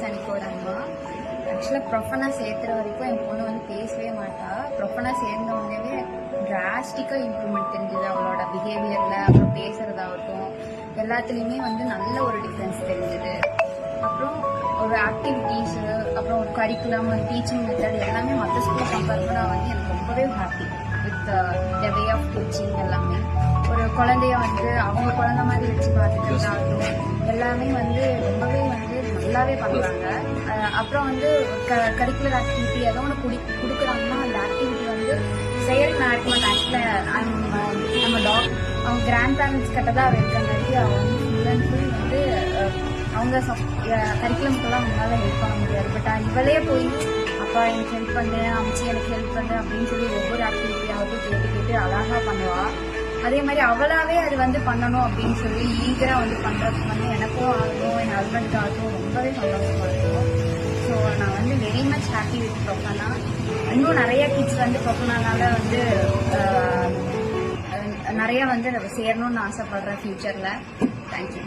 சனிக்கோட அம்மா. ஆக்சுவலாக ப்ரொஃபனாக சேர்த்துற வரைக்கும் என் பொண்ணு வந்து பேசவே மாட்டா. ப்ரொஃபனாக சேர்ந்த உடனே டிராஸ்டிக்காக இம்ப்ரூவ்மெண்ட் தெரிஞ்சுது. அவளோட பிஹேவியரில், அப்புறம் பேசுறதாகட்டும், எல்லாத்துலேயுமே வந்து நல்ல ஒரு டிஃப்ரென்ஸ் தெரிஞ்சுது. அப்புறம் ஒரு ஆக்டிவிட்டீஸு, அப்புறம் ஒரு கரிக்குலம், டீச்சிங் மெத்தட் எல்லாமே மற்ற ஸ்கூல் கம்பேர் பண்ணால் வந்து எனக்கு ரொம்பவே happy with the way of teaching. எல்லாமே ஒரு குழந்தைய வந்து அவங்க குழந்தை மாதிரி வச்சு பார்த்துக்கிறதாகட்டும் எல்லாமே வந்து ரொம்பவே வந்து நல்லாவே பண்ணுறாங்க. அப்புறம் வந்து கரிக்குலர் ஆக்டிவிட்டி ஏதோ ஒன்று கொடுக்குறாங்கன்னா அந்த ஆக்டிவிட்டி வந்து செயல் நடக்க ஆக்சுவலாக நம்ம அவங்க கிராண்ட் பேரண்ட்ஸ் கிட்ட தான் இருக்காங்காட்டி அவங்க வந்து ஃபுல் அண்ட் ஃபுல் வந்து அவங்க கரிக்குலம்க்கெல்லாம் அவங்களால ஹெல்ப் பண்ண முடியாது. பட் இவளே போய் அப்பா எனக்கு ஹெல்ப் பண்ணு, அம்ச்சி எனக்கு ஹெல்ப் பண்ணு அப்படின்னு சொல்லி ஒவ்வொரு ஆக்டிவிட்டியாவது கேட்டு அழகாக பண்ணுவாள். அதே மாதிரி அவளாவே அது வந்து பண்ணணும் அப்படின்னு சொல்லி ஈகராக வந்து பண்ணுறதுக்கு வந்து எனக்கும் ஆகட்டும், என் ஹஸ்பண்டுக்கு ஆகட்டும் ரொம்பவே சந்தோஷமா இருக்கும். ஸோ நான் வந்து வெரி மச் ஹாப்பி வித் ப்ரொஃபனா. இன்னும் நிறைய கிட்ஸ் வந்து ப்ரொஃபனால வந்து நிறைய வந்து சேரணும்னு ஆசைப்படுறேன் ஃபியூச்சரில். தேங்க்யூ.